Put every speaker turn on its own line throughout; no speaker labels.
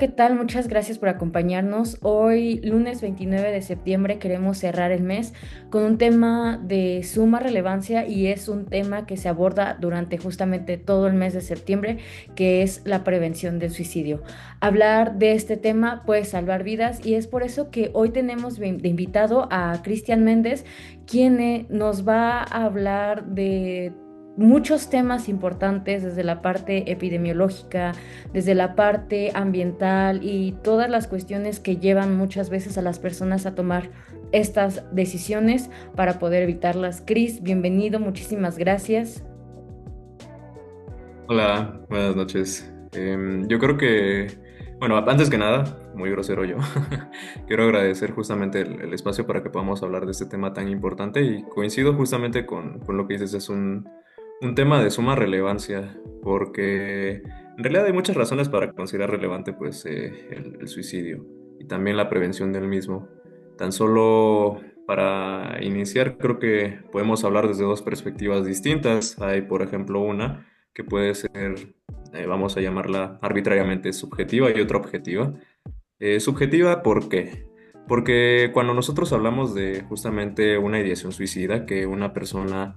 ¿qué tal? Muchas gracias por acompañarnos. Hoy, lunes 29 de septiembre, queremos cerrar el mes con un tema de suma relevancia y es un tema que se aborda durante justamente todo el mes de septiembre, que es la prevención del suicidio. Hablar de este tema puede salvar vidas y es por eso que hoy tenemos de invitado a Cristian Méndez, quien nos va a hablar de muchos temas importantes desde la parte epidemiológica, desde la parte ambiental y todas las cuestiones que llevan muchas veces a las personas a tomar estas decisiones para poder evitarlas. Cris, bienvenido, muchísimas gracias.
Hola, buenas noches. Yo creo que, bueno, antes que nada, muy grosero yo, quiero agradecer justamente el espacio para que podamos hablar de este tema tan importante y coincido justamente con lo que dices, es un tema de suma relevancia, porque en realidad hay muchas razones para considerar relevante pues el suicidio y también la prevención del mismo. Tan solo para iniciar, creo que podemos hablar desde dos perspectivas distintas. Hay, por ejemplo, una que puede ser, vamos a llamarla arbitrariamente subjetiva y otra objetiva. Subjetiva, ¿por qué? Porque cuando nosotros hablamos de justamente una ideación suicida, que una persona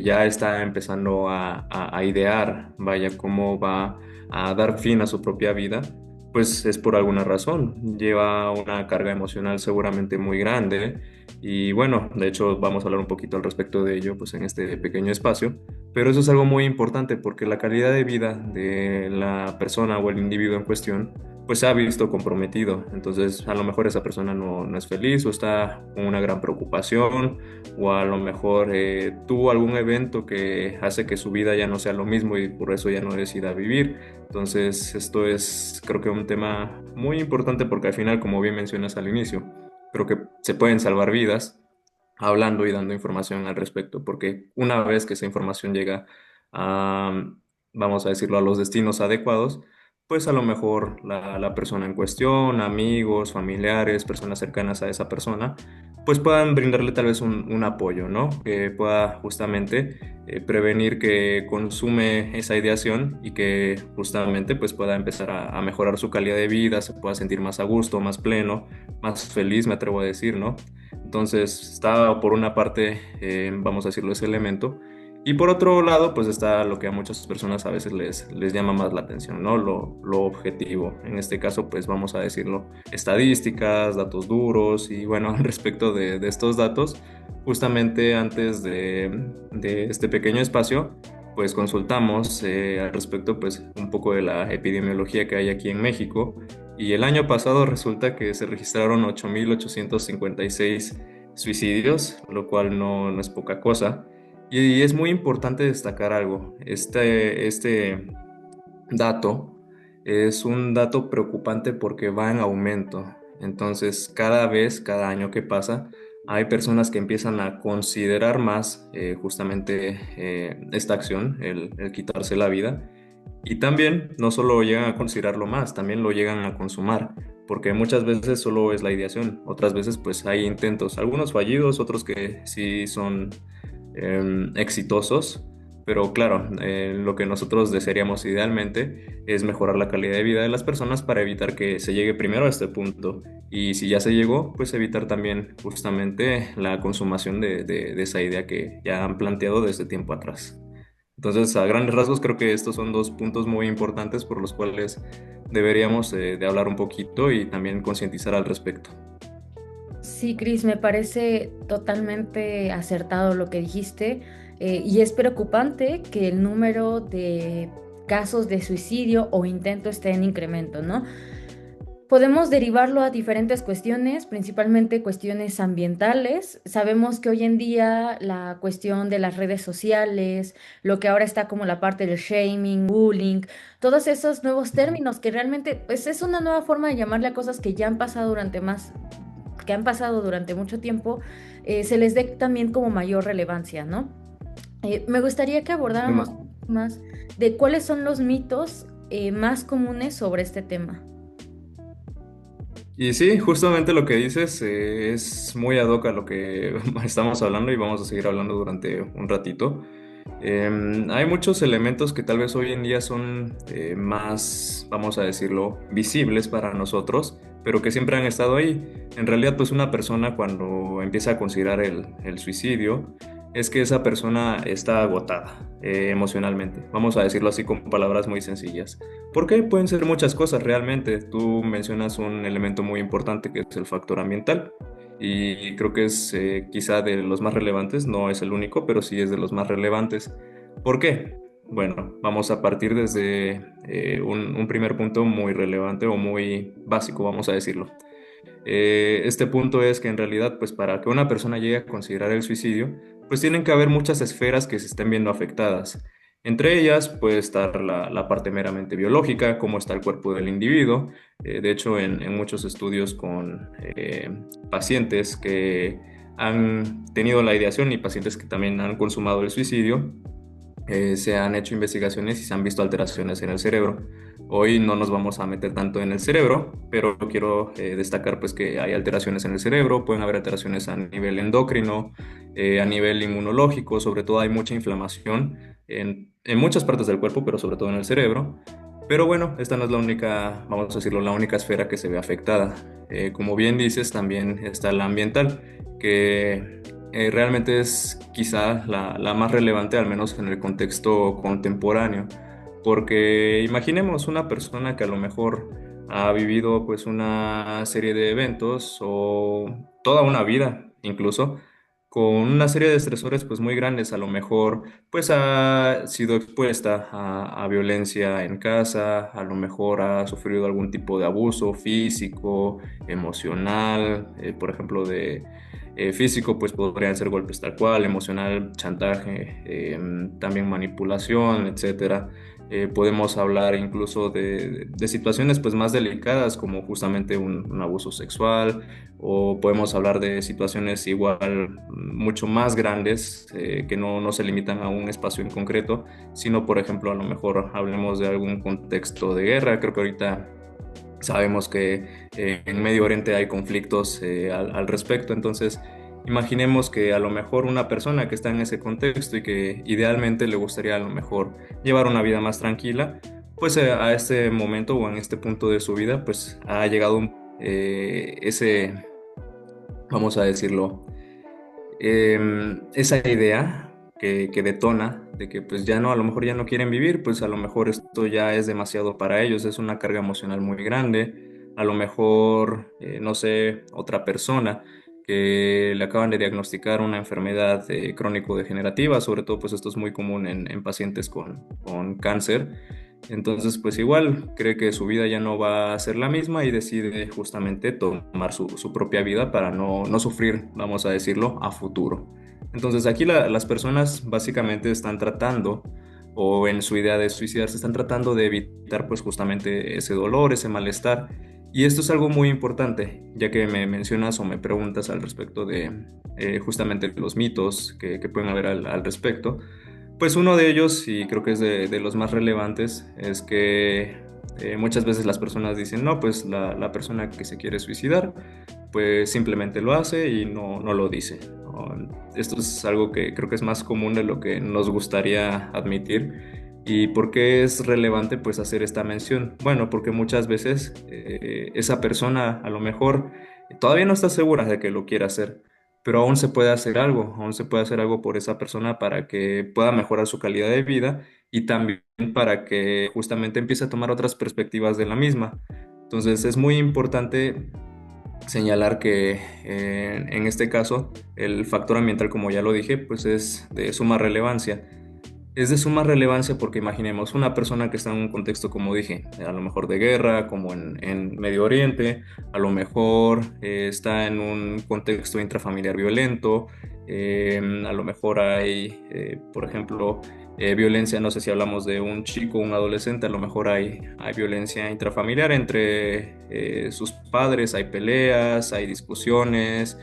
ya está empezando a idear, vaya, cómo va a dar fin a su propia vida, pues es por alguna razón. Lleva una carga emocional seguramente muy grande y bueno, de hecho vamos a hablar un poquito al respecto de ello pues en este pequeño espacio, pero eso es algo muy importante porque la calidad de vida de la persona o el individuo en cuestión pues se ha visto comprometido. Entonces, a lo mejor esa persona no es feliz o está con una gran preocupación, o a lo mejor tuvo algún evento que hace que su vida ya no sea lo mismo y por eso ya no decida vivir. Entonces, esto es, creo que un tema muy importante porque al final, como bien mencionas al inicio, creo que se pueden salvar vidas hablando y dando información al respecto, porque una vez que esa información llega a, vamos a decirlo, a los destinos adecuados, pues a lo mejor la persona en cuestión, amigos, familiares, personas cercanas a esa persona, pues puedan brindarle tal vez un apoyo, ¿no? Que pueda justamente prevenir que consume esa ideación y que justamente pues pueda empezar a mejorar su calidad de vida, se pueda sentir más a gusto, más pleno, más feliz, me atrevo a decir, ¿no? Entonces está por una parte, vamos a decirlo, ese elemento. Y por otro lado, pues está lo que a muchas personas a veces les llama más la atención, ¿no? Lo objetivo. En este caso, pues vamos a decirlo, estadísticas, datos duros y bueno, al respecto de estos datos, justamente antes de este pequeño espacio, pues consultamos al respecto, pues un poco de la epidemiología que hay aquí en México. Y el año pasado resulta que se registraron 8.856 suicidios, lo cual no es poca cosa. Y es muy importante destacar algo. Este dato es un dato preocupante porque va en aumento. Entonces, cada vez, cada año que pasa, hay personas que empiezan a considerar más justamente esta acción, el quitarse la vida. Y también no solo llegan a considerarlo más, también lo llegan a consumar, porque muchas veces solo es la ideación, otras veces pues hay intentos, algunos fallidos, otros que sí son exitosos, pero claro, lo que nosotros desearíamos idealmente es mejorar la calidad de vida de las personas para evitar que se llegue primero a este punto y si ya se llegó, pues evitar también justamente la consumación de esa idea que ya han planteado desde tiempo atrás. Entonces, a grandes rasgos, creo que estos son dos puntos muy importantes por los cuales deberíamos de hablar un poquito y también concientizar al respecto.
Sí, Cris, me parece totalmente acertado lo que dijiste, y es preocupante que el número de casos de suicidio o intento esté en incremento, ¿no? Podemos derivarlo a diferentes cuestiones, principalmente cuestiones ambientales. Sabemos que hoy en día la cuestión de las redes sociales, lo que ahora está como la parte del shaming, bullying, todos esos nuevos términos que realmente pues es una nueva forma de llamarle a cosas que ya han pasado que han pasado durante mucho tiempo, se les dé también como mayor relevancia, ¿no? Me gustaría que abordáramos un poco más de cuáles son los mitos más comunes sobre este tema.
Y sí, justamente lo que dices es muy ad hoc a lo que estamos hablando y vamos a seguir hablando durante un ratito. Hay muchos elementos que tal vez hoy en día son más, vamos a decirlo, visibles para nosotros, pero que siempre han estado ahí. En realidad, pues una persona cuando empieza a considerar el suicidio, es que esa persona está agotada emocionalmente. Vamos a decirlo así con palabras muy sencillas. ¿Por qué? Pueden ser muchas cosas realmente. Tú mencionas un elemento muy importante que es el factor ambiental. Y creo que es quizá de los más relevantes, no es el único, pero sí es de los más relevantes. ¿Por qué? Bueno, vamos a partir desde un primer punto muy relevante o muy básico, vamos a decirlo. Este punto es que en realidad, pues para que una persona llegue a considerar el suicidio, pues tienen que haber muchas esferas que se estén viendo afectadas. Entre ellas puede estar la parte meramente biológica, cómo está el cuerpo del individuo. De hecho, en muchos estudios con pacientes que han tenido la ideación y pacientes que también han consumado el suicidio, se han hecho investigaciones y se han visto alteraciones en el cerebro. Hoy no nos vamos a meter tanto en el cerebro, pero quiero destacar pues que hay alteraciones en el cerebro, pueden haber alteraciones a nivel endocrino, a nivel inmunológico, sobre todo hay mucha inflamación en muchas partes del cuerpo, pero sobre todo en el cerebro. Pero bueno, esta no es la única, vamos a decirlo, la única esfera que se ve afectada. Como bien dices, también está la ambiental, que realmente es quizá la más relevante, al menos en el contexto contemporáneo, porque imaginemos una persona que a lo mejor ha vivido pues una serie de eventos o toda una vida incluso con una serie de estresores pues muy grandes, a lo mejor pues ha sido expuesta a violencia en casa, a lo mejor ha sufrido algún tipo de abuso físico, emocional, por ejemplo de físico, pues podrían ser golpes tal cual, emocional, chantaje, también manipulación, etcétera. Podemos hablar incluso de situaciones pues más delicadas como justamente un abuso sexual, o podemos hablar de situaciones igual mucho más grandes que no se limitan a un espacio en concreto, sino por ejemplo a lo mejor hablemos de algún contexto de guerra. Creo que ahorita sabemos que en Medio Oriente hay conflictos al respecto, entonces imaginemos que a lo mejor una persona que está en ese contexto y que idealmente le gustaría a lo mejor llevar una vida más tranquila, pues a este momento o en este punto de su vida, pues ha llegado ese, vamos a decirlo, esa idea que detona de que pues ya no, a lo mejor ya no quieren vivir, pues a lo mejor esto ya es demasiado para ellos, es una carga emocional muy grande, a lo mejor, no sé, otra persona que le acaban de diagnosticar una enfermedad crónico-degenerativa, sobre todo pues esto es muy común en pacientes con cáncer. Entonces, pues igual cree que su vida ya no va a ser la misma y decide justamente tomar su propia vida para no sufrir, vamos a decirlo, a futuro. Entonces, aquí las personas básicamente están tratando, o en su idea de suicidarse, están tratando de evitar pues justamente ese dolor, ese malestar. Y esto es algo muy importante, ya que me mencionas o me preguntas al respecto de justamente los mitos que pueden haber al respecto. Pues uno de ellos, y creo que es de los más relevantes, es que muchas veces las personas dicen, no, pues la persona que se quiere suicidar, pues simplemente lo hace y no lo dice, ¿no? Esto es algo que creo que es más común de lo que nos gustaría admitir. ¿Y por qué es relevante pues hacer esta mención? Bueno, porque muchas veces esa persona a lo mejor todavía no está segura de que lo quiera hacer, pero aún se puede hacer algo, aún se puede hacer algo por esa persona para que pueda mejorar su calidad de vida y también para que justamente empiece a tomar otras perspectivas de la misma. Entonces es muy importante señalar que en este caso el factor ambiental, como ya lo dije, pues es de suma relevancia. Es de suma relevancia porque imaginemos una persona que está en un contexto, como dije, a lo mejor de guerra, como en Medio Oriente, a lo mejor está en un contexto intrafamiliar violento, a lo mejor hay, por ejemplo, violencia, no sé si hablamos de un chico o un adolescente, a lo mejor hay violencia intrafamiliar entre sus padres, hay peleas, hay discusiones.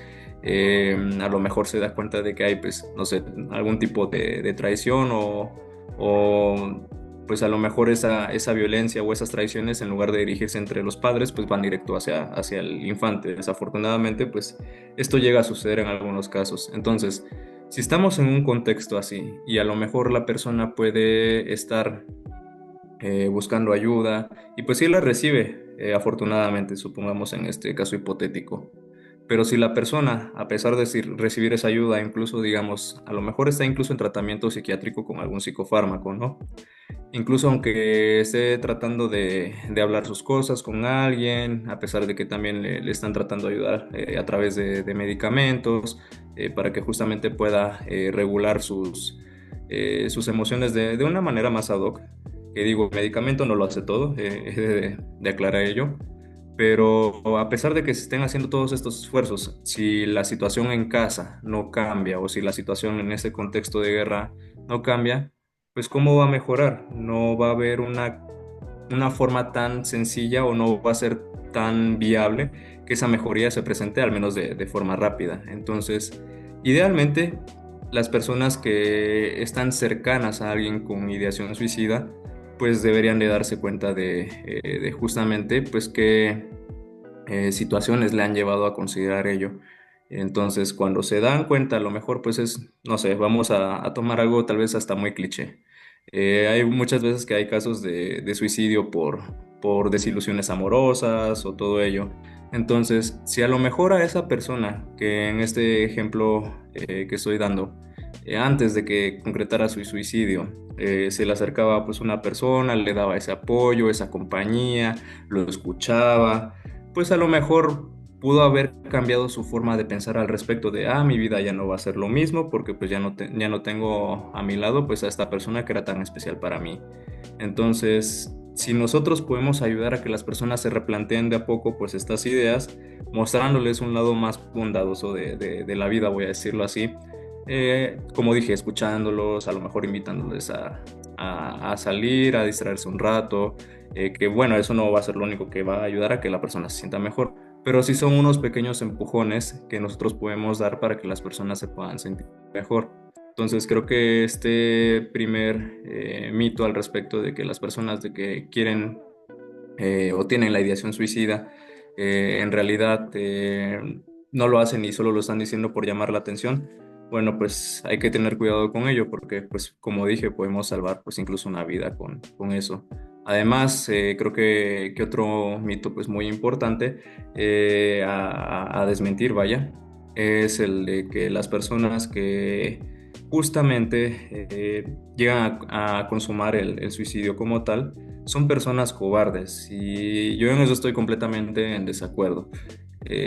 A lo mejor se da cuenta de que hay, pues, no sé, algún tipo de traición o, pues a lo mejor esa violencia o esas traiciones, en lugar de dirigirse entre los padres, pues van directo hacia el infante. Desafortunadamente, pues esto llega a suceder en algunos casos. Entonces, si estamos en un contexto así y a lo mejor la persona puede estar buscando ayuda y pues sí la recibe, afortunadamente, supongamos en este caso hipotético. Pero si la persona, a pesar de recibir esa ayuda, incluso digamos, a lo mejor está incluso en tratamiento psiquiátrico con algún psicofármaco, ¿no? Incluso aunque esté tratando de hablar sus cosas con alguien, a pesar de que también le están tratando de ayudar a través de medicamentos, para que justamente pueda regular sus emociones de una manera más ad hoc. Que digo, el medicamento no lo hace todo, he de aclarar ello. Pero a pesar de que se estén haciendo todos estos esfuerzos, si la situación en casa no cambia o si la situación en ese contexto de guerra no cambia, pues ¿cómo va a mejorar? No va a haber una forma tan sencilla o no va a ser tan viable que esa mejoría se presente, al menos de forma rápida. Entonces, idealmente, las personas que están cercanas a alguien con ideación suicida, pues deberían de darse cuenta de justamente, pues qué situaciones le han llevado a considerar ello. Entonces, cuando se dan cuenta, a lo mejor pues es, no sé, vamos a tomar algo tal vez hasta muy cliché. Hay muchas veces que hay casos de suicidio por desilusiones amorosas o todo ello. Entonces, si a lo mejor a esa persona, que en este ejemplo que estoy dando, antes de que concretara su suicidio, se le acercaba pues una persona, le daba ese apoyo, esa compañía, lo escuchaba, pues a lo mejor pudo haber cambiado su forma de pensar al respecto de, mi vida ya no va a ser lo mismo porque pues ya no tengo a mi lado pues a esta persona que era tan especial para mí. Entonces, si nosotros podemos ayudar a que las personas se replanteen de a poco pues estas ideas, mostrándoles un lado más bondadoso de la vida, voy a decirlo así, como dije, escuchándolos, a lo mejor invitándoles a salir, a distraerse un rato, que bueno, eso no va a ser lo único que va a ayudar a que la persona se sienta mejor, pero sí son unos pequeños empujones que nosotros podemos dar para que las personas se puedan sentir mejor. Entonces creo que este primer mito al respecto de que las personas de que quieren o tienen la ideación suicida, en realidad no lo hacen y solo lo están diciendo por llamar la atención, bueno, pues hay que tener cuidado con ello porque, pues como dije, podemos salvar pues incluso una vida con eso. Además, creo que otro mito pues muy importante a desmentir, vaya, es el de que las personas que justamente llegan a consumar el suicidio como tal, son personas cobardes y yo en eso estoy completamente en desacuerdo.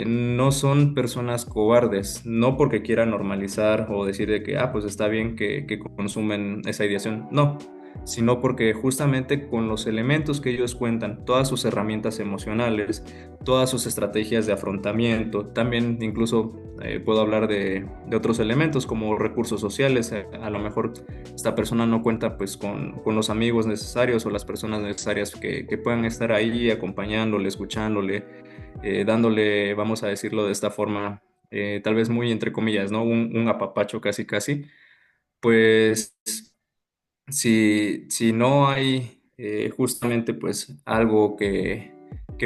No son personas cobardes, no porque quieran normalizar o decir de que, pues está bien que consumen esa ideación, no, sino porque justamente con los elementos que ellos cuentan, todas sus herramientas emocionales, todas sus estrategias de afrontamiento, también incluso puedo hablar de otros elementos como recursos sociales, a lo mejor esta persona no cuenta pues con los amigos necesarios o las personas necesarias que puedan estar ahí acompañándole, escuchándole, dándole, vamos a decirlo de esta forma, tal vez muy entre comillas, ¿no? Un apapacho casi casi, pues si no hay justamente pues algo que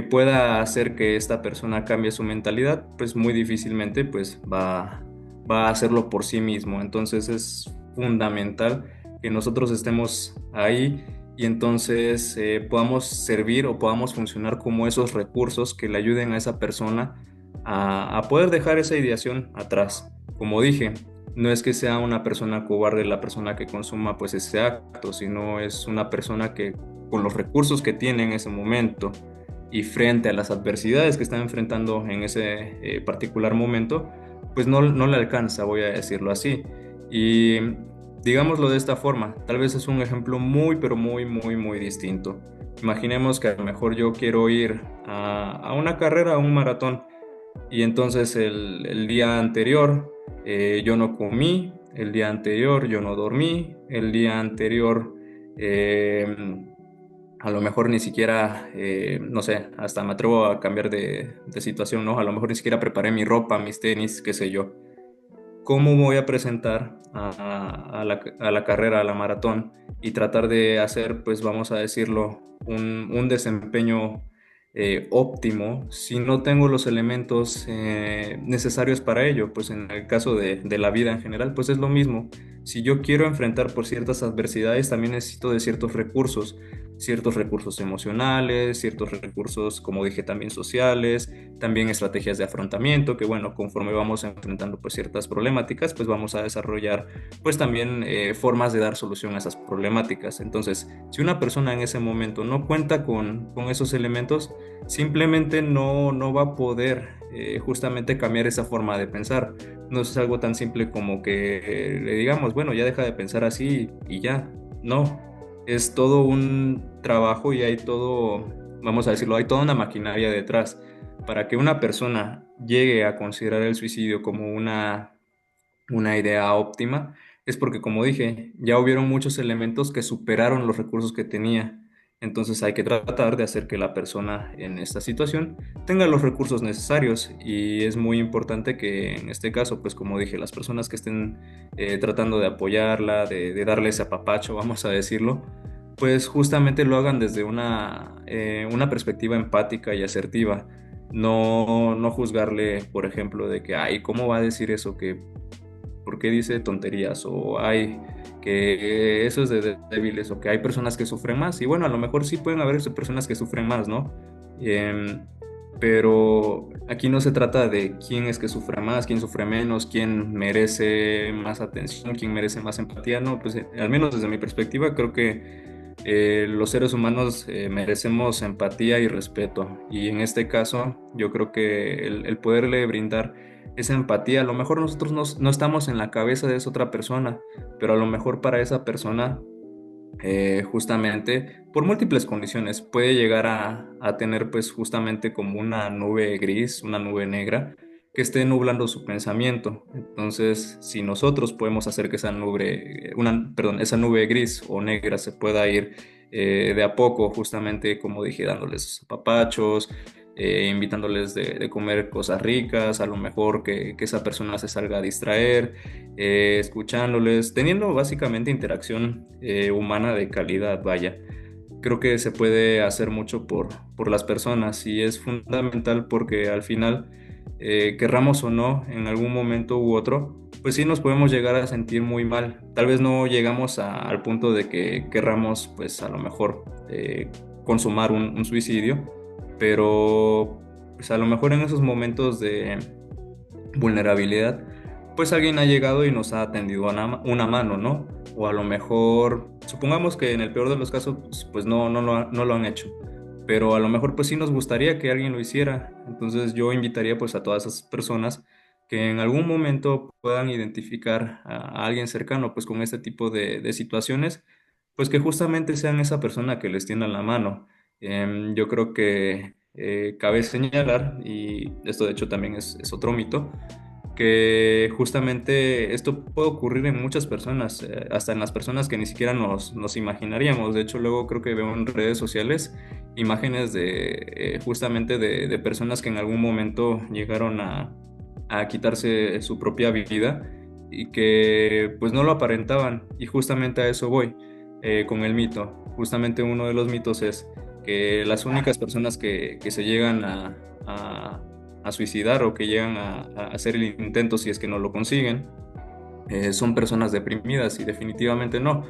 pueda hacer que esta persona cambie su mentalidad, pues muy difícilmente pues va a hacerlo por sí mismo. Entonces es fundamental que nosotros estemos ahí y entonces podamos servir o podamos funcionar como esos recursos que le ayuden a esa persona a poder dejar esa ideación atrás. Como dije, no es que sea una persona cobarde la persona que consuma pues ese acto, sino es una persona que con los recursos que tiene en ese momento y frente a las adversidades que está enfrentando en ese particular momento, pues no le alcanza, voy a decirlo así. Y digámoslo de esta forma, tal vez es un ejemplo muy, pero muy distinto. Imaginemos que a lo mejor yo quiero ir a una carrera, a un maratón, y entonces el día anterior yo no comí, el día anterior yo no dormí, el día anterior a lo mejor ni siquiera, no sé, hasta me atrevo a cambiar de situación, ¿no? A lo mejor ni siquiera preparé mi ropa, mis tenis, qué sé yo. ¿Cómo me voy a presentar a la carrera, a la maratón y tratar de hacer, pues vamos a decirlo, un desempeño óptimo si no tengo los elementos necesarios para ello. Pues en el caso de la vida en general, pues es lo mismo. Si yo quiero enfrentar por ciertas adversidades, también necesito de ciertos recursos emocionales, ciertos recursos, como dije, también sociales, también estrategias de afrontamiento, que bueno, conforme vamos enfrentando pues ciertas problemáticas, pues vamos a desarrollar pues también formas de dar solución a esas problemáticas. Entonces, si una persona en ese momento no cuenta con esos elementos, simplemente no va a poder justamente cambiar esa forma de pensar. No es algo tan simple como que le digamos, bueno, ya deja de pensar así y ya. No, es todo un trabajo y hay todo, vamos a decirlo, hay toda una maquinaria detrás para que una persona llegue a considerar el suicidio como una idea óptima, es porque, como dije, ya hubieron muchos elementos que superaron los recursos que tenía. Entonces hay que tratar de hacer que la persona en esta situación tenga los recursos necesarios y es muy importante que en este caso, pues como dije, las personas que estén tratando de apoyarla, de darle ese apapacho, vamos a decirlo, pues justamente lo hagan desde una perspectiva empática y asertiva. No juzgarle, por ejemplo, de que, ay, ¿cómo va a decir eso? Que ¿por qué dice tonterías? O hay que eso es de débiles, o que hay personas que sufren más. Y bueno, a lo mejor sí pueden haber personas que sufren más, ¿no? Em, pero aquí no se trata de quién es que sufre más, quién sufre menos, quién merece más atención, quién merece más empatía, no, pues al menos desde mi perspectiva creo que los seres humanos merecemos empatía y respeto. Y en este caso, yo creo que el poderle brindar esa empatía, a lo mejor nosotros no estamos en la cabeza de esa otra persona, pero a lo mejor para esa persona, justamente por múltiples condiciones, puede llegar a tener pues justamente como una nube gris, una nube negra que esté nublando su pensamiento. Entonces, si nosotros podemos hacer que esa nube gris o negra se pueda ir de a poco, justamente como dije, dándoles papachos, invitándoles de comer cosas ricas, a lo mejor que esa persona se salga a distraer, escuchándoles, teniendo básicamente interacción humana de calidad, vaya. Creo que se puede hacer mucho por las personas y es fundamental porque al final, querramos o no, en algún momento u otro, pues sí nos podemos llegar a sentir muy mal. Tal vez no llegamos al punto de que querramos, pues a lo mejor, consumar un suicidio, pero pues a lo mejor en esos momentos de vulnerabilidad, pues alguien ha llegado y nos ha tendido una mano, ¿no? O a lo mejor, supongamos que en el peor de los casos, pues no lo han hecho, pero a lo mejor pues sí nos gustaría que alguien lo hiciera. Entonces yo invitaría pues a todas esas personas que en algún momento puedan identificar a alguien cercano pues con este tipo de situaciones, pues que justamente sean esa persona que les tienda la mano. Yo creo que cabe señalar, y esto de hecho también es otro mito, que justamente esto puede ocurrir en muchas personas, hasta en las personas que ni siquiera nos imaginaríamos. De hecho, luego creo que veo en redes sociales imágenes de justamente de personas que en algún momento llegaron a quitarse su propia vida y que pues no lo aparentaban. Y justamente a eso voy con el mito. Justamente uno de los mitos es que las únicas personas que se llegan a suicidar o que llegan a hacer el intento si es que no lo consiguen, son personas deprimidas y definitivamente no.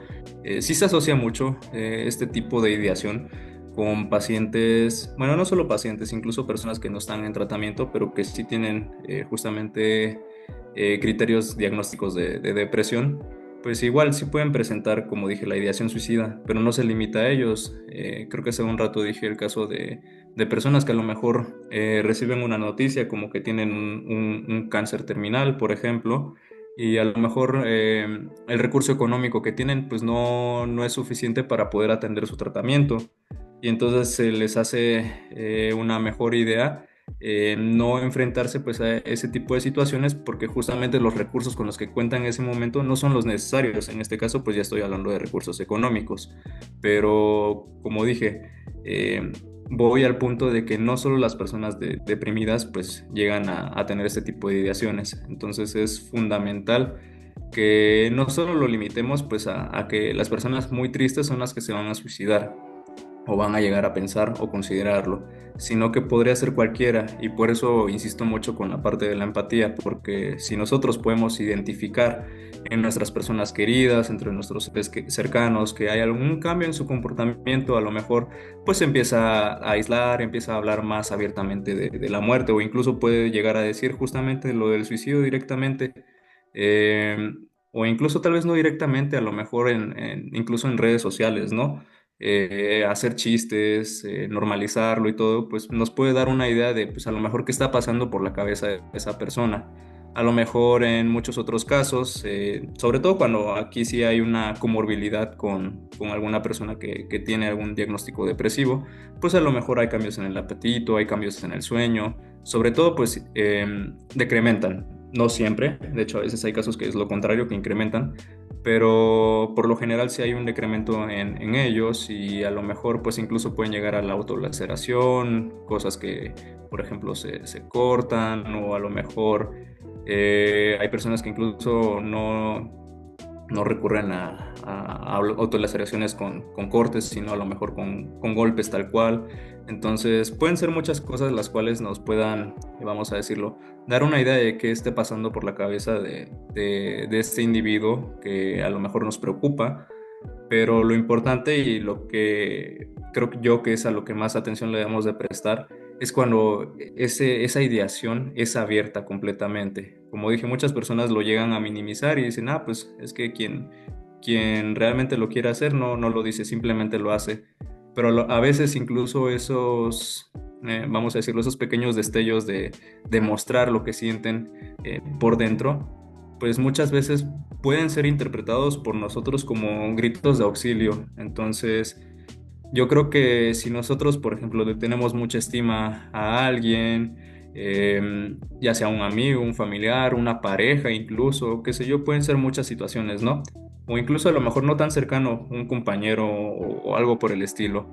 Sí se asocia mucho este tipo de ideación con pacientes, bueno, no solo pacientes, incluso personas que no están en tratamiento, pero que sí tienen justamente criterios diagnósticos de depresión, pues igual sí pueden presentar, como dije, la ideación suicida, pero no se limita a ellos. Creo que hace un rato dije el caso de personas que a lo mejor reciben una noticia como que tienen un cáncer terminal, por ejemplo, y a lo mejor el recurso económico que tienen pues no es suficiente para poder atender su tratamiento y entonces se les hace una mejor idea no enfrentarse pues a ese tipo de situaciones porque justamente los recursos con los que cuentan en ese momento no son los necesarios. En este caso pues ya estoy hablando de recursos económicos, pero como dije, eh, voy al punto de que no solo las personas deprimidas pues llegan a tener este tipo de ideaciones. Entonces es fundamental que no solo lo limitemos pues a que las personas muy tristes son las que se van a suicidar. o van a llegar a pensar o considerarlo, sino que podría ser cualquiera. Y por eso insisto mucho con la parte de la empatía, porque si nosotros podemos identificar en nuestras personas queridas, entre nuestros seres cercanos, que hay algún cambio en su comportamiento, a lo mejor pues empieza a aislar, empieza a hablar más abiertamente de la muerte, o incluso puede llegar a decir justamente lo del suicidio directamente. eh, o incluso tal vez no directamente, a lo mejor incluso en redes sociales, ¿no? Hacer chistes, normalizarlo y todo, pues nos puede dar una idea de, pues a lo mejor qué está pasando por la cabeza de esa persona. A lo mejor en muchos otros casos, sobre todo cuando aquí sí hay una comorbilidad con alguna persona que tiene algún diagnóstico depresivo, pues a lo mejor hay cambios en el apetito, hay cambios en el sueño, sobre todo pues decrementan. No siempre, de hecho a veces hay casos que es lo contrario, que incrementan, pero por lo general sí hay un decremento en ellos y a lo mejor pues incluso pueden llegar a la autolaceración, cosas que por ejemplo se cortan o a lo mejor hay personas que incluso no recurren a autolaceraciones con cortes, sino a lo mejor con golpes tal cual. Entonces pueden ser muchas cosas las cuales nos puedan, vamos a decirlo, dar una idea de qué esté pasando por la cabeza de este individuo que a lo mejor nos preocupa, pero lo importante y lo que creo yo que es a lo que más atención le debemos de prestar es cuando esa ideación es abierta completamente. Como dije, muchas personas lo llegan a minimizar y dicen, ah, pues es que quien realmente lo quiere hacer no lo dice, simplemente lo hace. Pero a veces incluso esos, vamos a decirlo, esos pequeños destellos de mostrar lo que sienten por dentro, pues muchas veces pueden ser interpretados por nosotros como gritos de auxilio. Entonces, yo creo que si nosotros, por ejemplo, le tenemos mucha estima a alguien, ya sea un amigo, un familiar, una pareja, incluso, qué sé yo, pueden ser muchas situaciones, ¿no? O incluso a lo mejor no tan cercano, un compañero o algo por el estilo.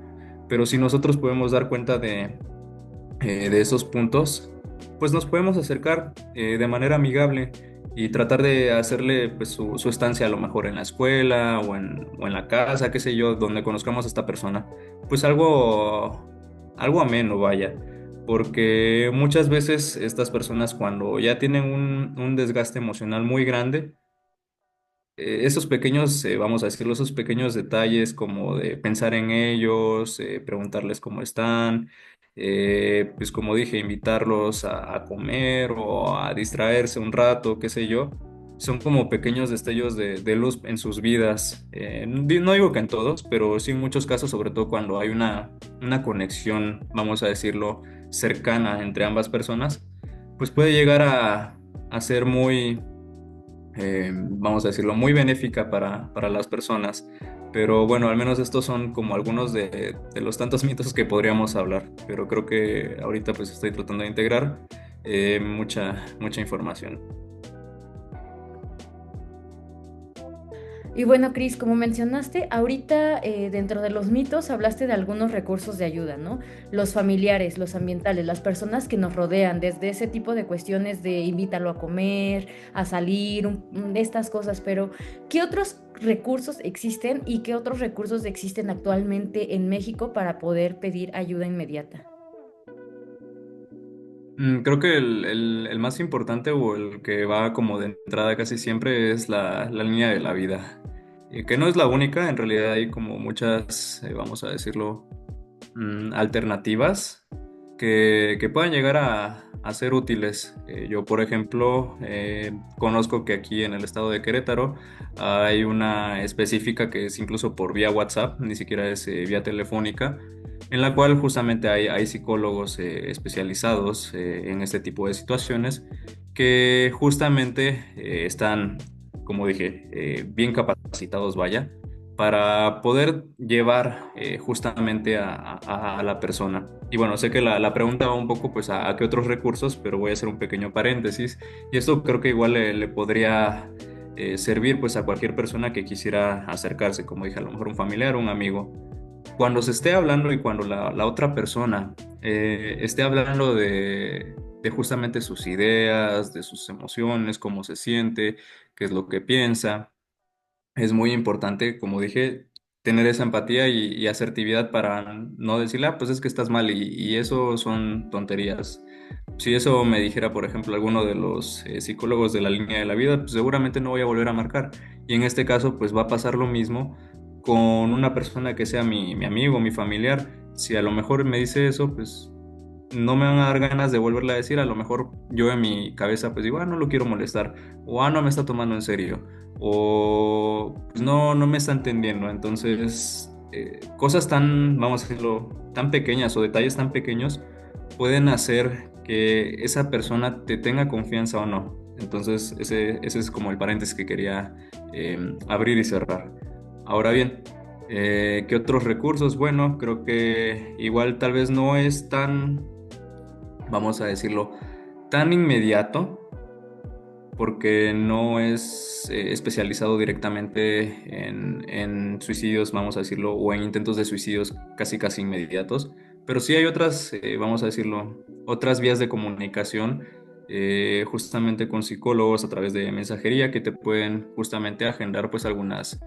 Pero si nosotros podemos dar cuenta de esos puntos, pues nos podemos acercar de manera amigable y tratar de hacerle pues, su estancia a lo mejor en la escuela o en la casa, qué sé yo, donde conozcamos a esta persona, pues algo ameno, vaya. Porque muchas veces estas personas cuando ya tienen un desgaste emocional muy grande, esos pequeños, vamos a decirlo, esos pequeños detalles como de pensar en ellos, preguntarles cómo están, pues como dije, invitarlos a comer o a distraerse un rato, qué sé yo, son como pequeños destellos de luz en sus vidas. No digo que en todos, pero sí en muchos casos, sobre todo cuando hay una conexión, vamos a decirlo, cercana entre ambas personas, pues puede llegar a ser muy vamos a decirlo, muy benéfica para las personas. Pero bueno, al menos estos son como algunos de los tantos mitos que podríamos hablar. Pero creo que ahorita pues estoy tratando de integrar mucha información.
Y bueno, Cris, como mencionaste, ahorita dentro de los mitos hablaste de algunos recursos de ayuda, ¿no? Los familiares, los ambientales, las personas que nos rodean, desde ese tipo de cuestiones de invítalo a comer, a salir, estas cosas, pero ¿qué otros recursos existen y qué otros recursos existen actualmente en México para poder pedir ayuda inmediata?
Creo que el más importante o el que va como de entrada casi siempre es la línea de la vida. Y que no es la única, en realidad hay como muchas, vamos a decirlo, alternativas que puedan llegar a ser útiles. Yo, por ejemplo, conozco que aquí en el estado de Querétaro hay una específica que es incluso por vía WhatsApp, ni siquiera es vía telefónica, en la cual justamente hay psicólogos especializados en este tipo de situaciones que justamente están, como dije, bien capacitados, vaya, para poder llevar justamente a la persona. Y bueno, sé que la pregunta va un poco pues a qué otros recursos, pero voy a hacer un pequeño paréntesis. Y esto creo que igual le podría servir pues a cualquier persona que quisiera acercarse, como dije, a lo mejor un familiar o un amigo. Cuando se esté hablando y cuando la otra persona esté hablando de justamente sus ideas, de sus emociones, cómo se siente, qué es lo que piensa, es muy importante, como dije, tener esa empatía y asertividad para no decirle, ah, pues es que estás mal y eso son tonterías. Si eso me dijera, por ejemplo, alguno de los psicólogos de la línea de la vida, pues seguramente no voy a volver a marcar. Y en este caso, pues va a pasar lo mismo con una persona que sea mi amigo, mi familiar. Si a lo mejor me dice eso, pues no me van a dar ganas de volverle a decir. A lo mejor yo en mi cabeza, pues digo, ah, no lo quiero molestar, o ah, no me está tomando en serio, o pues no, no me está entendiendo. Entonces, cosas tan, vamos a decirlo, tan pequeñas o detalles tan pequeños pueden hacer que esa persona te tenga confianza o no. Entonces, ese es como el paréntesis que quería abrir y cerrar. Ahora bien, ¿qué otros recursos? Bueno, creo que igual tal vez no es tan, vamos a decirlo, tan inmediato, porque no es especializado directamente en suicidios, vamos a decirlo, o en intentos de suicidios casi casi inmediatos, pero sí hay otras, vamos a decirlo, otras vías de comunicación, justamente con psicólogos a través de mensajería que te pueden justamente agendar pues algunas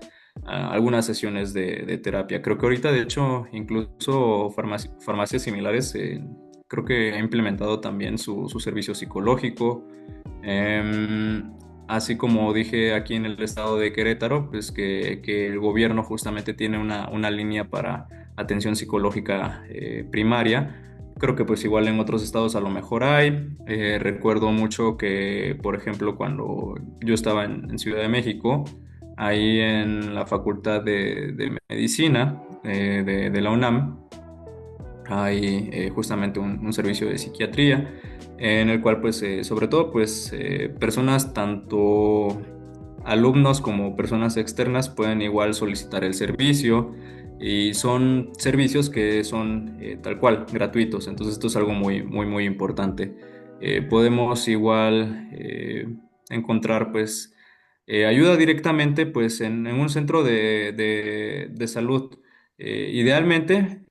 sesiones de terapia. Creo que ahorita de hecho incluso farmacias similares creo que ha implementado también su servicio psicológico. Así como dije aquí en el estado de Querétaro, pues que el gobierno justamente tiene una línea para atención psicológica primaria. Creo que pues igual en otros estados a lo mejor hay. Recuerdo mucho que, por ejemplo, cuando yo estaba en Ciudad de México, ahí en la Facultad de Medicina de la UNAM, hay justamente un servicio de psiquiatría en el cual pues sobre todo pues personas tanto alumnos como personas externas pueden igual solicitar el servicio y son servicios que son tal cual gratuitos. Entonces esto es algo muy muy muy importante. Podemos igual encontrar pues ayuda directamente pues en un centro de salud. Idealmente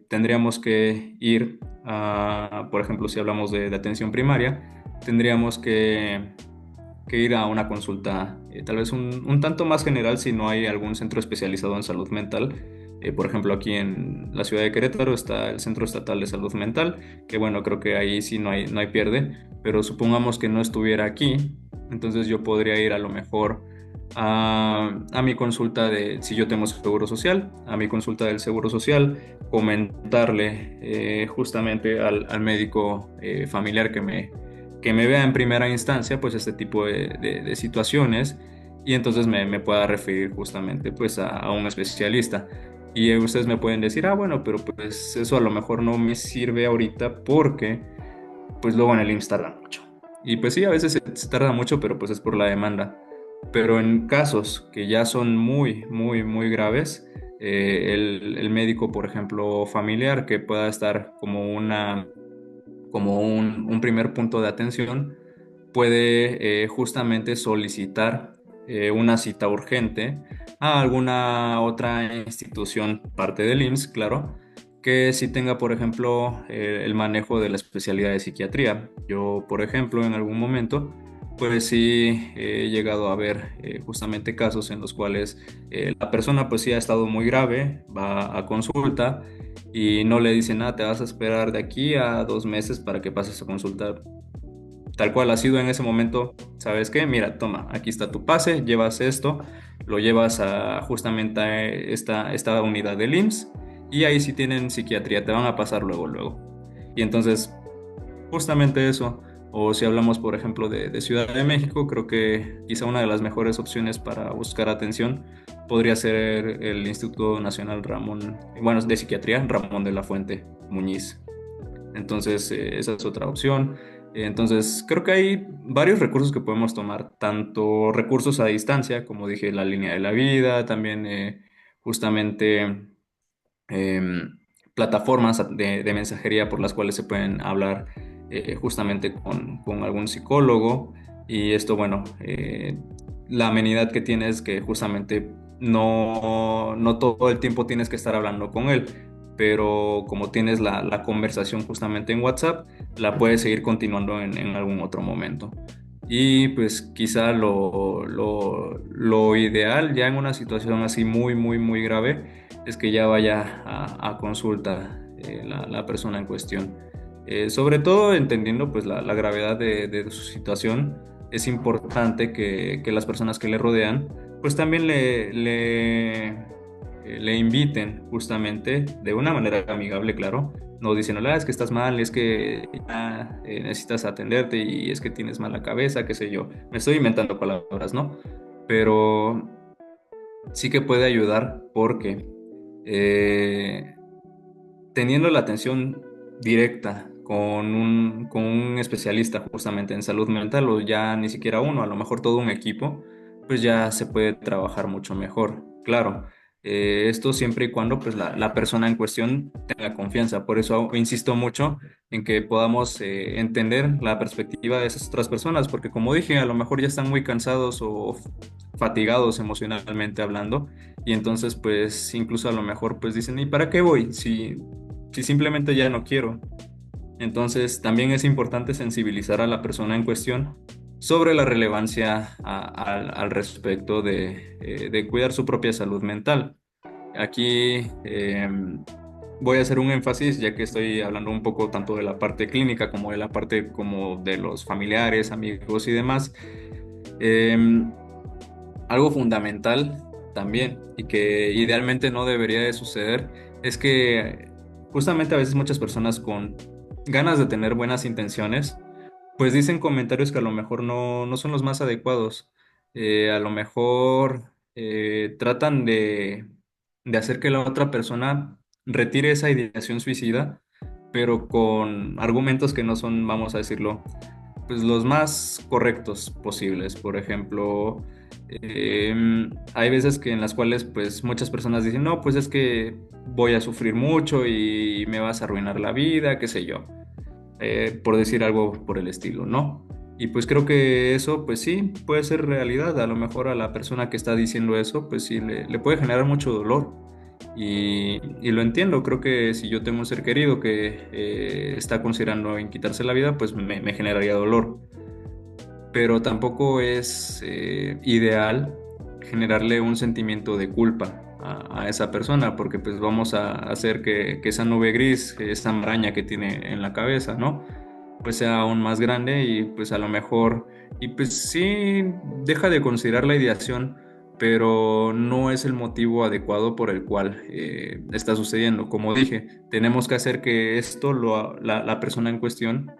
tendríamos que ir a, por ejemplo, si hablamos de atención primaria, tendríamos que ir a una consulta tal vez un tanto más general si no hay algún centro especializado en salud mental. Por ejemplo, aquí en la ciudad de Querétaro está el Centro Estatal de Salud Mental, que bueno, creo que ahí sí no hay pierde, pero supongamos que no estuviera aquí, entonces yo podría ir a lo mejor a mi consulta de si yo tengo seguro social, a mi consulta del seguro social, comentarle justamente al médico familiar que me vea en primera instancia, pues este tipo de situaciones y entonces me pueda referir justamente pues a un especialista. Y ustedes me pueden decir, ah, bueno, pero pues eso a lo mejor no me sirve ahorita porque pues luego en el IMSS tarda mucho. Y pues sí, a veces se tarda mucho, pero pues es por la demanda. Pero en casos que ya son muy, muy, muy graves, el médico, por ejemplo, familiar, que pueda estar como un primer punto de atención, puede justamente solicitar una cita urgente a alguna otra institución, parte del IMSS, claro, que sí tenga, por ejemplo, el manejo de la especialidad de psiquiatría. Yo, por ejemplo, en algún momento, pues sí he llegado a ver justamente casos en los cuales la persona pues sí ha estado muy grave, va a consulta y no le dicen nada, te vas a esperar de aquí a 2 meses para que pases a consulta. Tal cual ha sido en ese momento, ¿sabes qué? Mira, toma, aquí está tu pase, llevas esto, lo llevas a justamente a esta unidad del IMSS y ahí sí tienen psiquiatría, te van a pasar luego, luego. Y entonces, justamente eso. O si hablamos, por ejemplo, de Ciudad de México, creo que quizá una de las mejores opciones para buscar atención podría ser el Instituto Nacional Ramón, bueno, de Psiquiatría, Ramón de la Fuente Muñiz. Entonces, esa es otra opción. Entonces, creo que hay varios recursos que podemos tomar, tanto recursos a distancia, como dije, la línea de la vida, también justamente plataformas de mensajería por las cuales se pueden hablar justamente con algún psicólogo. Y esto, bueno, la amenidad que tiene es que justamente no todo el tiempo tienes que estar hablando con él, pero como tienes la conversación justamente en WhatsApp, la puedes seguir continuando en algún otro momento. Y pues quizá lo ideal ya en una situación así muy, muy, muy grave es que ya vaya a consulta la persona en cuestión. Sobre todo entendiendo pues la gravedad de su situación, es importante que las personas que le rodean pues también le inviten justamente de una manera amigable, claro, no diciendo, es que estás mal, es que ya, necesitas atenderte y es que tienes mala cabeza, qué sé yo. Me estoy inventando palabras, ¿no? Pero sí que puede ayudar porque eh, teniendo la atención directa con un especialista justamente en salud mental o ya ni siquiera uno, a lo mejor todo un equipo, pues ya se puede trabajar mucho mejor. Claro, esto siempre y cuando pues la persona en cuestión tenga confianza. Por eso insisto mucho en que podamos entender la perspectiva de esas otras personas, porque como dije, a lo mejor ya están muy cansados o fatigados emocionalmente hablando y entonces pues incluso a lo mejor pues dicen, ¿y para qué voy? Si simplemente ya no quiero. Entonces, también es importante sensibilizar a la persona en cuestión sobre la relevancia al respecto de cuidar su propia salud mental. Aquí voy a hacer un énfasis, ya que estoy hablando un poco tanto de la parte clínica como de la parte como de los familiares, amigos y demás. Em, Algo fundamental también y que idealmente no debería de suceder es que justamente a veces muchas personas con ganas de tener buenas intenciones pues dicen comentarios que a lo mejor no son los más adecuados. A lo mejor tratan de hacer que la otra persona retire esa ideación suicida, pero con argumentos que no son, vamos a decirlo, pues los más correctos posibles. Por ejemplo, hay veces que en las cuales pues muchas personas dicen, no, pues es que voy a sufrir mucho y me vas a arruinar la vida, qué sé yo, por decir algo por el estilo, ¿no? Y pues creo que eso, pues sí, puede ser realidad. A lo mejor a la persona que está diciendo eso, pues sí, le puede generar mucho dolor. Y lo entiendo, creo que si yo tengo un ser querido que está considerando en quitarse la vida, pues me generaría dolor. Pero tampoco es ideal generarle un sentimiento de culpa a esa persona, porque pues vamos a hacer que esa nube gris, esa maraña que tiene en la cabeza, ¿no? Pues sea aún más grande y pues a lo mejor, y pues sí, deja de considerar la ideación, pero no es el motivo adecuado por el cual está sucediendo. Como dije, tenemos que hacer que esto, la persona en cuestión,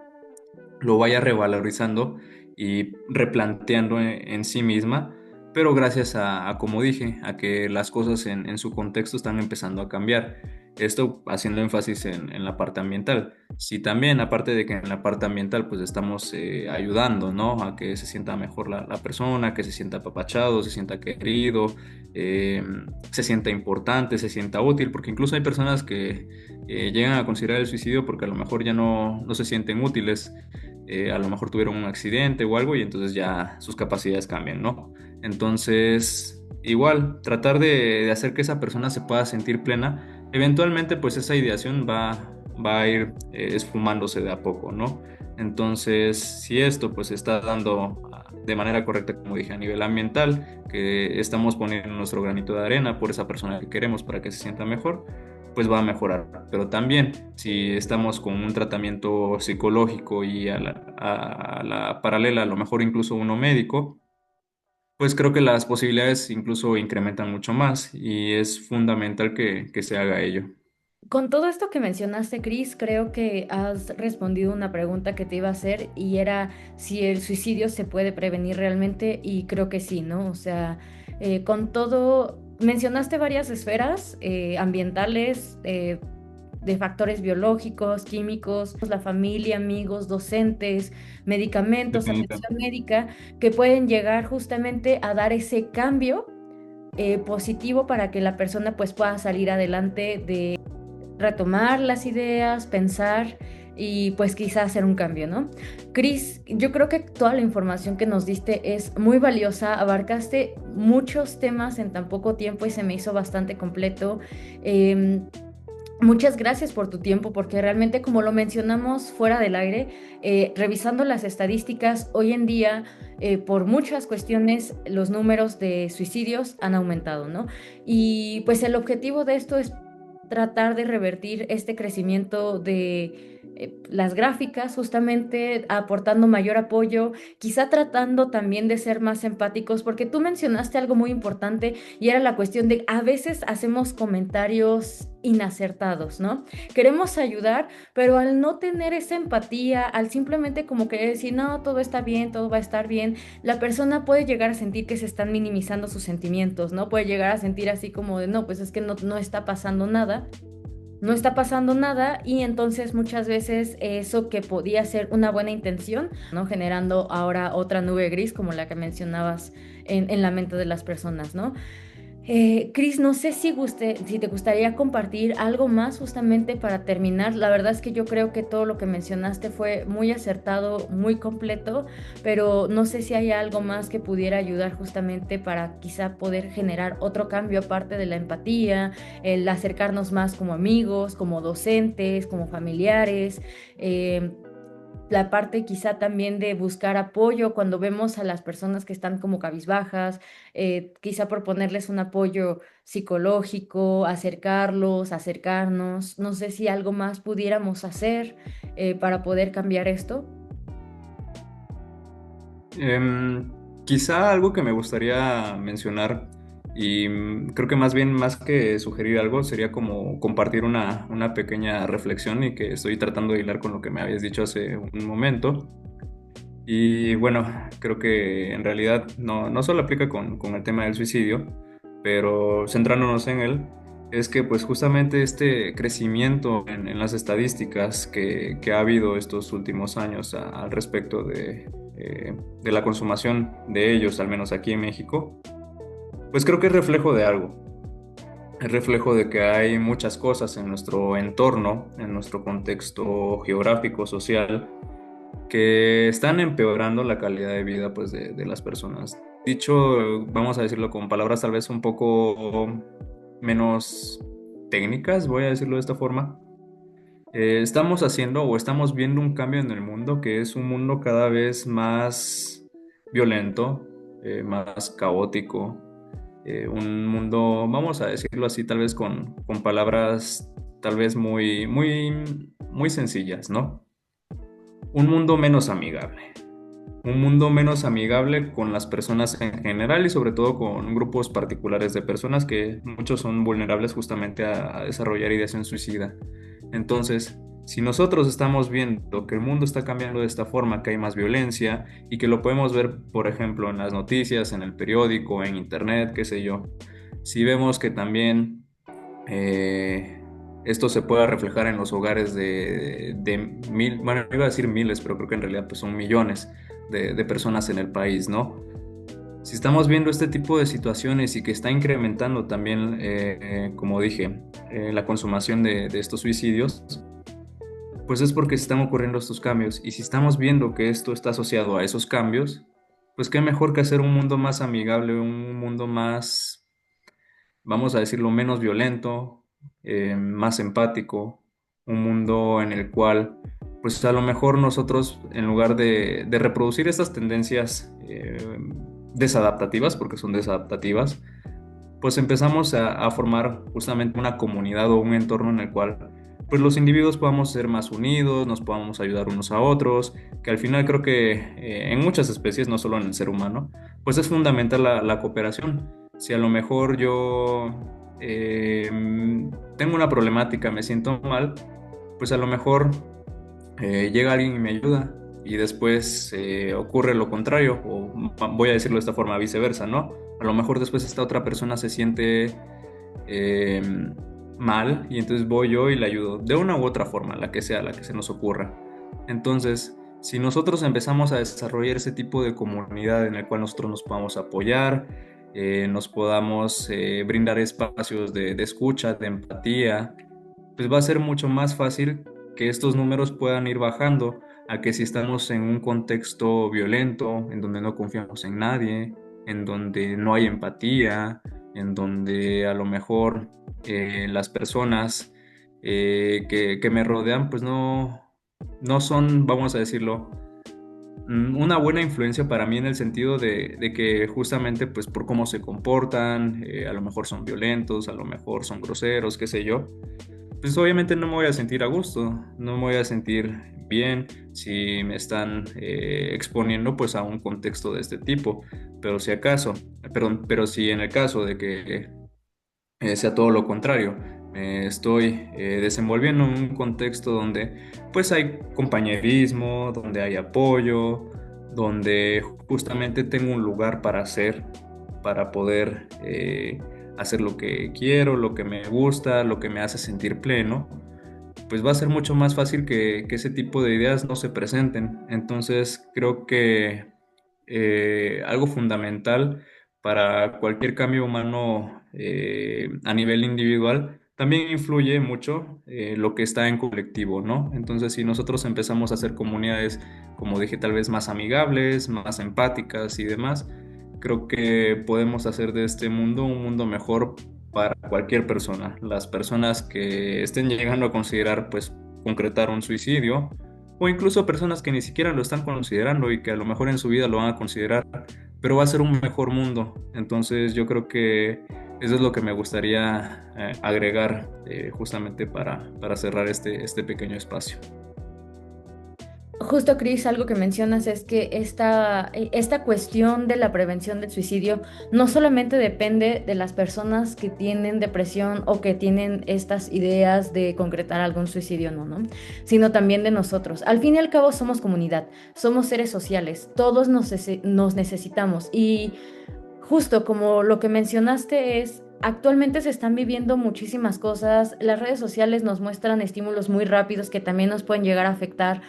lo vaya revalorizando y replanteando en sí misma, pero gracias como dije, a que las cosas en su contexto están empezando a cambiar. Esto haciendo énfasis en la parte ambiental. Si también, aparte de que en la parte ambiental, pues estamos ayudando, ¿no? A que se sienta mejor la persona, que se sienta apapachado, se sienta querido, eh, se sienta importante, se sienta útil, porque incluso hay personas que llegan a considerar el suicidio porque a lo mejor ya no se sienten útiles, a lo mejor tuvieron un accidente o algo y entonces ya sus capacidades cambian, ¿no? Entonces, igual, tratar de hacer que esa persona se pueda sentir plena, eventualmente pues esa ideación va a ir esfumándose de a poco, ¿no? Entonces, si esto pues se está dando de manera correcta, como dije, a nivel ambiental, que estamos poniendo nuestro granito de arena por esa persona que queremos para que se sienta mejor, pues va a mejorar. Pero también, si estamos con un tratamiento psicológico y a la paralela, a lo mejor incluso uno médico, pues creo que las posibilidades incluso incrementan mucho más y es fundamental que se haga ello.
Con todo esto que mencionaste, Cris, creo que has respondido una pregunta que te iba a hacer y era si el suicidio se puede prevenir realmente y creo que sí, ¿no? O sea, con todo, mencionaste varias esferas ambientales, de factores biológicos, químicos, la familia, amigos, docentes, medicamentos, atención
Definitivamente.
médica, que pueden llegar justamente a dar ese cambio positivo para que la persona pues pueda salir adelante, retomar las ideas, pensar y pues quizá hacer un cambio, ¿no? Cris, yo creo que toda la información que nos diste es muy valiosa, abarcaste muchos temas en tan poco tiempo y se me hizo bastante completo. Muchas gracias por tu tiempo, porque realmente, como lo mencionamos fuera del aire, revisando las estadísticas, hoy en día, por muchas cuestiones, los números de suicidios han aumentado, ¿no? Y pues el objetivo de esto es tratar de revertir este crecimiento de las gráficas, justamente aportando mayor apoyo, quizá tratando también de ser más empáticos, porque tú mencionaste algo muy importante y era la cuestión de a veces hacemos comentarios inacertados, ¿no? Queremos ayudar, pero al no tener esa empatía, al simplemente como querer decir, no, todo está bien, todo va a estar bien, la persona puede llegar a sentir que se están minimizando sus sentimientos, ¿no? Puede llegar a sentir así como de, no, pues es que no está pasando nada. No está pasando nada y entonces muchas veces eso que podía ser una buena intención, ¿no? Generando ahora otra nube gris como la que mencionabas en la mente de las personas, ¿no? Cris, no sé si te gustaría compartir algo más justamente para terminar. La verdad es que yo creo que todo lo que mencionaste fue muy acertado, muy completo, pero no sé si hay algo más que pudiera ayudar justamente para quizá poder generar otro cambio aparte de la empatía, el acercarnos más como amigos, como docentes, como familiares. eh, la parte quizá también de buscar apoyo cuando vemos a las personas que están como cabizbajas, quizá proponerles un apoyo psicológico, acercarlos, acercarnos. No sé si algo más pudiéramos hacer para poder cambiar esto.
Em, Quizá algo que me gustaría mencionar y creo que más bien más que sugerir algo sería como compartir una pequeña reflexión y que estoy tratando de hilar con lo que me habías dicho hace un momento. Y bueno, creo que en realidad no solo aplica con el tema del suicidio, pero centrándonos en él, es que pues justamente este crecimiento en las estadísticas que ha habido estos últimos años al respecto de la consumación de ellos, al menos aquí en México, pues creo que es reflejo de algo. Es reflejo de que hay muchas cosas en nuestro entorno, en nuestro contexto geográfico, social, que están empeorando la calidad de vida pues de las personas. Dicho, vamos a decirlo con palabras tal vez un poco menos técnicas, voy a decirlo de esta forma. Estamos haciendo o estamos viendo un cambio en el mundo que es un mundo cada vez más violento, más caótico, un mundo, vamos a decirlo así, tal vez con palabras tal vez muy sencillas, ¿no? Un mundo menos amigable. Un mundo menos amigable con las personas en general y sobre todo con grupos particulares de personas que muchos son vulnerables justamente a desarrollar ideación suicida. Entonces, si nosotros estamos viendo que el mundo está cambiando de esta forma, que hay más violencia y que lo podemos ver, por ejemplo, en las noticias, en el periódico, en internet, qué sé yo, si vemos que también eh, esto se pueda reflejar en los hogares de mil, bueno, iba a decir miles, pero creo que en realidad pues son millones de personas en el país, ¿no? Si estamos viendo este tipo de situaciones y que está incrementando también, como dije, la consumación de estos suicidios, pues es porque se están ocurriendo estos cambios. Y si estamos viendo que esto está asociado a esos cambios, pues qué mejor que hacer un mundo más amigable, un mundo más, vamos a decirlo, menos violento, más empático, un mundo en el cual, pues a lo mejor nosotros, en lugar de reproducir estas tendencias desadaptativas, porque son desadaptativas, pues empezamos a formar justamente una comunidad o un entorno en el cual pues los individuos podamos ser más unidos, nos podamos ayudar unos a otros, que al final creo que en muchas especies, no solo en el ser humano, pues es fundamental la cooperación. Si a lo mejor yo eh, tengo una problemática, me siento mal, pues a lo mejor llega alguien y me ayuda y después ocurre lo contrario, o voy a decirlo de esta forma, viceversa, ¿no? A lo mejor después esta otra persona se siente eh, mal y entonces voy yo y le ayudo de una u otra forma, la que sea, la que se nos ocurra. Entonces, si nosotros empezamos a desarrollar ese tipo de comunidad en el cual nosotros nos podamos apoyar, nos podamos brindar espacios de escucha, de empatía, pues va a ser mucho más fácil que estos números puedan ir bajando a que si estamos en un contexto violento, en donde no confiamos en nadie, en donde no hay empatía, en donde a lo mejor las personas que me rodean, pues no son, vamos a decirlo, una buena influencia para mí en el sentido de que justamente pues por cómo se comportan, a lo mejor son violentos, a lo mejor son groseros, qué sé yo, pues obviamente no me voy a sentir a gusto, no me voy a sentir bien si me están exponiendo pues a un contexto de este tipo, pero si acaso, pero si en el caso de que sea todo lo contrario. Me estoy desenvolviendo en un contexto donde pues hay compañerismo, donde hay apoyo, donde justamente tengo un lugar para hacer, para poder hacer lo que quiero, lo que me gusta, lo que me hace sentir pleno, pues va a ser mucho más fácil que ese tipo de ideas no se presenten. Entonces creo que algo fundamental para cualquier cambio humano a nivel individual también influye mucho lo que está en colectivo, ¿no? Entonces, si nosotros empezamos a hacer comunidades, como dije, tal vez más amigables, más empáticas y demás, creo que podemos hacer de este mundo un mundo mejor para cualquier persona. Las personas que estén llegando a considerar, pues, concretar un suicidio, o incluso personas que ni siquiera lo están considerando y que a lo mejor en su vida lo van a considerar, pero va a ser un mejor mundo. Entonces yo creo que eso es lo que me gustaría agregar justamente para cerrar este pequeño espacio.
Justo, Cris, algo que mencionas es que esta cuestión de la prevención del suicidio no solamente depende de las personas que tienen depresión o que tienen estas ideas de concretar algún suicidio, ¿no? Sino también de nosotros. Al fin y al cabo somos comunidad, somos seres sociales, todos nos necesitamos y justo como lo que mencionaste es, actualmente se están viviendo muchísimas cosas, las redes sociales nos muestran estímulos muy rápidos que también nos pueden llegar a afectar,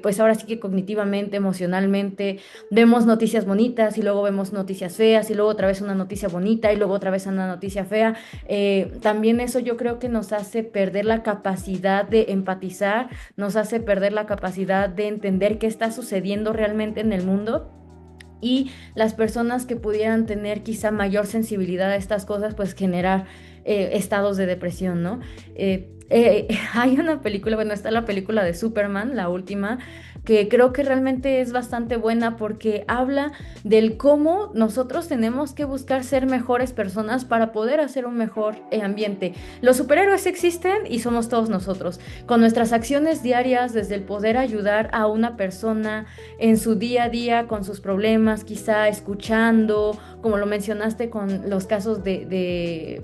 pues ahora sí que cognitivamente, emocionalmente, vemos noticias bonitas y luego vemos noticias feas y luego otra vez una noticia bonita y luego otra vez una noticia fea. También eso yo creo que nos hace perder la capacidad de empatizar, nos hace perder la capacidad de entender qué está sucediendo realmente en el mundo y las personas que pudieran tener quizá mayor sensibilidad a estas cosas, pues generar estados de depresión, ¿no? Hay una película, bueno, está la película de Superman, la última, que creo que realmente es bastante buena porque habla del cómo nosotros tenemos que buscar ser mejores personas para poder hacer un mejor ambiente. Los superhéroes existen y somos todos nosotros. Con nuestras acciones diarias, desde el poder ayudar a una persona en su día a día con sus problemas, quizá escuchando, como lo mencionaste con los casos de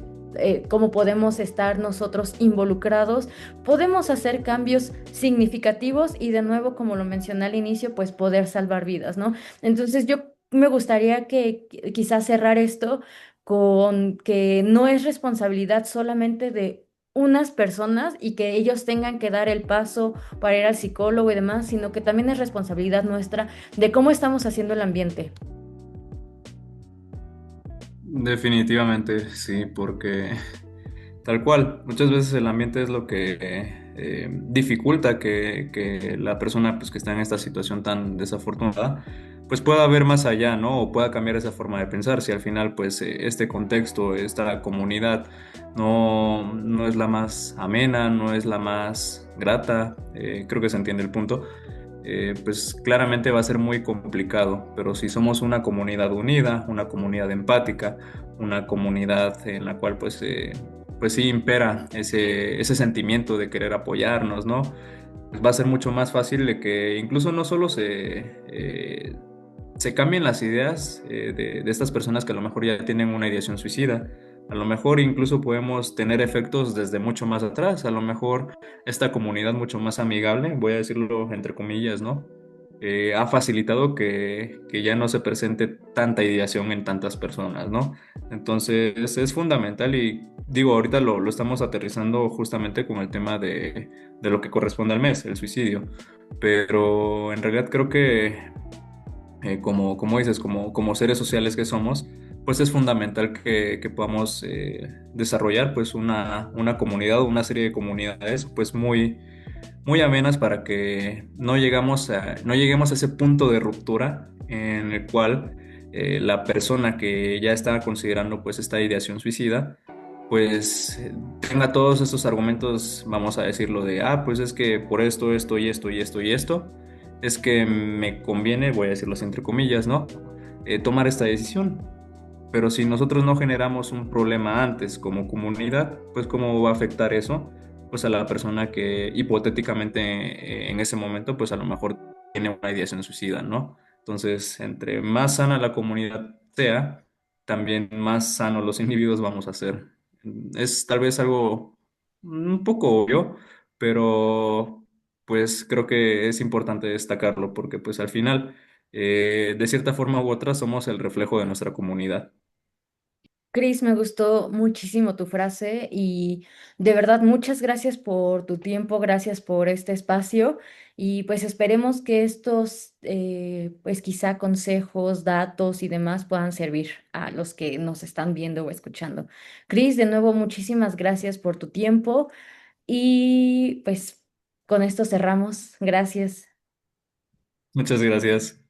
cómo podemos estar nosotros involucrados, podemos hacer cambios significativos y de nuevo, como lo mencioné al inicio, pues poder salvar vidas, ¿no? Entonces yo me gustaría que quizás cerrar esto con que no es responsabilidad solamente de unas personas y que ellos tengan que dar el paso para ir al psicólogo y demás, sino que también es responsabilidad nuestra de cómo estamos haciendo el ambiente.
Definitivamente, sí, porque tal cual, muchas veces el ambiente es lo que dificulta que la persona pues, que está en esta situación tan desafortunada pues pueda ver más allá, ¿no? O pueda cambiar esa forma de pensar. Si al final pues este contexto, esta comunidad no es la más amena, no es la más grata, creo que se entiende el punto. Pues claramente va a ser muy complicado, pero si somos una comunidad unida, una comunidad empática, una comunidad en la cual pues sí impera ese sentimiento de querer apoyarnos, ¿no? Pues va a ser mucho más fácil de que incluso no solo se cambien las ideas de estas personas que a lo mejor ya tienen una ideación suicida. A lo mejor incluso podemos tener efectos desde mucho más atrás. A lo mejor esta comunidad mucho más amigable, voy a decirlo entre comillas, ¿no? Ha facilitado que ya no se presente tanta ideación en tantas personas, ¿no? Entonces es fundamental y digo, ahorita lo estamos aterrizando justamente con el tema de lo que corresponde al mes, el suicidio. Pero en realidad creo que como dices, como seres sociales que somos, pues es fundamental que podamos desarrollar pues una comunidad, una serie de comunidades pues muy amenas para que no lleguemos a ese punto de ruptura en el cual la persona que ya está considerando pues esta ideación suicida pues tenga todos estos argumentos, vamos a decirlo de, pues es que por esto, esto y esto y esto y esto, es que me conviene, voy a decirlo así entre comillas, ¿no? Tomar esta decisión. Pero si nosotros no generamos un problema antes como comunidad, pues ¿cómo va a afectar eso? Pues a la persona que hipotéticamente en ese momento, pues a lo mejor tiene una ideación suicida, ¿no? Entonces, entre más sana la comunidad sea, también más sanos los individuos vamos a ser. Es tal vez algo un poco obvio, pero pues creo que es importante destacarlo porque pues al final, de cierta forma u otra, somos el reflejo de nuestra comunidad.
Cris, me gustó muchísimo tu frase y de verdad muchas gracias por tu tiempo, gracias por este espacio y pues esperemos que estos pues quizá consejos, datos y demás puedan servir a los que nos están viendo o escuchando. Cris, de nuevo muchísimas gracias por tu tiempo y pues con esto cerramos. Gracias.
Muchas gracias.